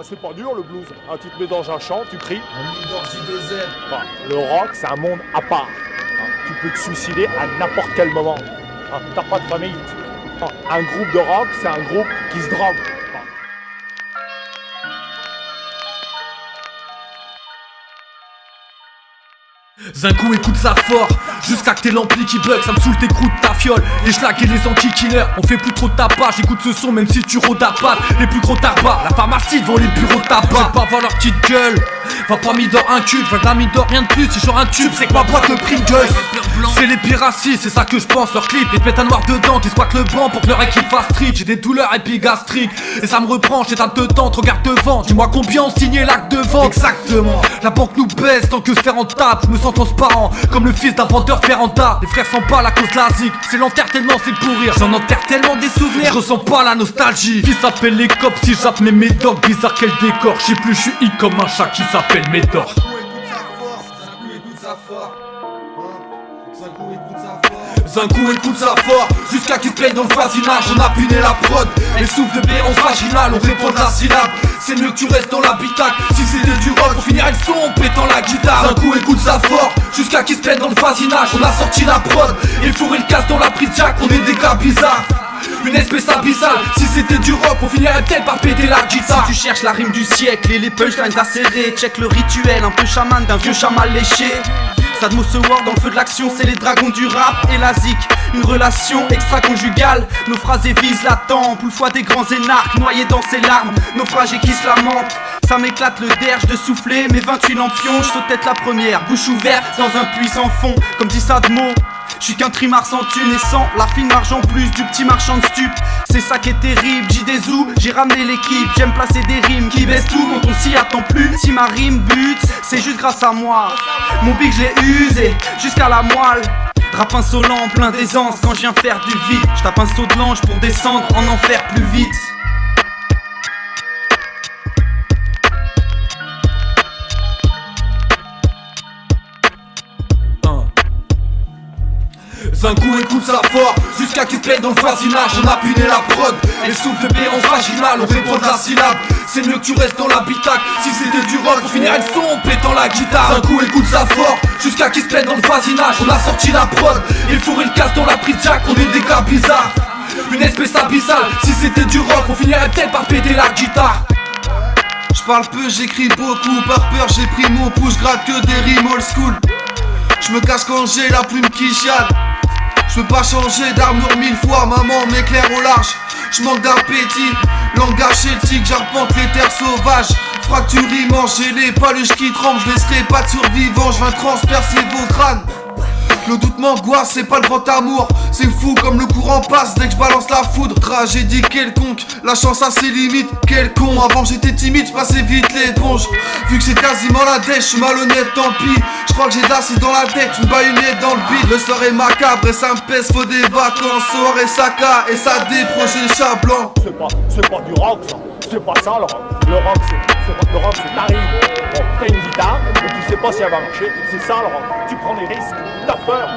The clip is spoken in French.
C'est pas dur le blues. Tu te mets dans un champ, tu cries. J2Z. Le rock, c'est un monde à part. Tu peux te suicider à n'importe quel moment. T'as pas de famille. Un groupe de rock, c'est un groupe qui se drogue. Zinkou écoute ça fort, jusqu'à que t'aies l'ampli qui bug, ça me saoule tes croûtes, ta fiole, les schlags et les anti-killers, on fait plus trop de tabac, j'écoute ce son même si tu rôdes à patte, les plus gros tabac, la pharmacie devant les bureaux de tabac, j'ai pas voir leur petite gueule, va pas mis dans un cube, va la mis dans rien de plus, si genre un tube, c'est que ma boîte de Pringles, c'est les piracies, c'est ça que je pense, leur clip, les pètes à noir dedans, qui squattent le banc pour que leur équipe fasse street, j'ai des douleurs épigastriques, et ça me reprend, j'ai de tente, regarde devant, dis-moi combien on signait l'acte de vente, exactement, la banque nous baisse tant que c'est rentable, je me sens transparent, comme le fils d'un vendeur Ferranda. Les frères sont pas la cause de la zik, c'est l'enterre tellement c'est pour rire. J'en enterre tellement des souvenirs, je ressens pas la nostalgie. Fils s'appelle les cops, si j'appe mes médocs, bizarre quel décor. Je sais plus, je suis I comme un chat qui s'appelle Médor. Zinkou écoute ça fort, jusqu'à qu'il se plaigne dans le voisinage. On a puné la prod, les souffles de béance vaginale, on répond de la syllabe. C'est mieux que tu restes dans l'habitacle, si c'était du rock, on finirait le son en pétant la guitare. Zinkou écoute ça fort, jusqu'à qu'il se plaigne dans le voisinage. On a sorti la prod, et le four et le casse dans la prise jack, on est des gars bizarres. Une espèce abyssale, si c'était du rock, on finirait peut-être par péter la guitare. Si tu cherches la rime du siècle et les punchlines acérées, check le rituel un peu chaman d'un vieux chamal léché. Sadmo se war dans le feu de l'action, c'est les dragons du rap et la zik. Une relation extra-conjugale, nos phrases visent la tempe. Ou le foie des grands énarques, noyés dans ses larmes, naufragés qui se lamentent. Ça m'éclate le derge de souffler, mes 28 lampions, je saute tête la première, bouche ouverte dans un puits sans fond. Comme dit Sadmo, je suis qu'un trimar sans thune et sans la fine marge en plus du petit marchand de stup. C'est ça qui est terrible, j'ai des zou, j'ai ramené l'équipe. J'aime placer des rimes qui baissent tout quand on s'y attend plus. Si ma rime bute, c'est juste grâce à moi. Mon big je l'ai usé jusqu'à la moelle. Rap insolent, plein d'aisance quand je viens faire du vide. Je tape un saut de l'ange pour descendre en enfer plus vite. Zinkou écoute ça fort, jusqu'à qu'il se plaigne dans le voisinage. On a puné la prod, et le souffle de béance vaginale, on répond de la syllabe. C'est mieux que tu restes dans l'habitacle, si c'était du rock, on finirait le son en pétant la guitare. Zinkou écoute ça fort, jusqu'à qu'il se plaigne dans le voisinage. On a sorti la prod, et le four et le casse dans la prise jack, on est des gars bizarres. Une espèce abyssale, si c'était du rock, on finirait peut-être par péter la guitare. J'parle peu, j'écris beaucoup, par peur j'ai pris mon pouce, gratte que des rimes old school. J'me casse quand j'ai la plume qui chiale. J'peux pas changer d'armure 1000 fois, maman m'éclaire au large. J'manque d'appétit, langage celtique, j'arpente les terres sauvages. Fracture immense, j'ai les paluches qui tremblent, j'laisserai pas de survivants, j'viens transpercer vos crânes. Le doute m'angoisse, c'est pas le grand amour. C'est fou comme le courant passe dès que je balance la foudre. Tragédie quelconque, la chance a ses limites. Quel con, avant j'étais timide, j'passais vite l'éponge. Vu que c'est quasiment la dèche, j'suis malhonnête, tant pis. J'crois que j'ai de l'acide dans la tête, une baïonnette dans le bide. Le sort est macabre et ça me pèse, faut des vacances. Soirée saca et ça déproche le chat blanc. C'est pas du rock ça, c'est pas ça le rock. Le rock c'est t'arrives, bon, t'as une guitare, et tu sais pas si elle va marcher, c'est ça le rock. Tu prends des risques, t'as peur,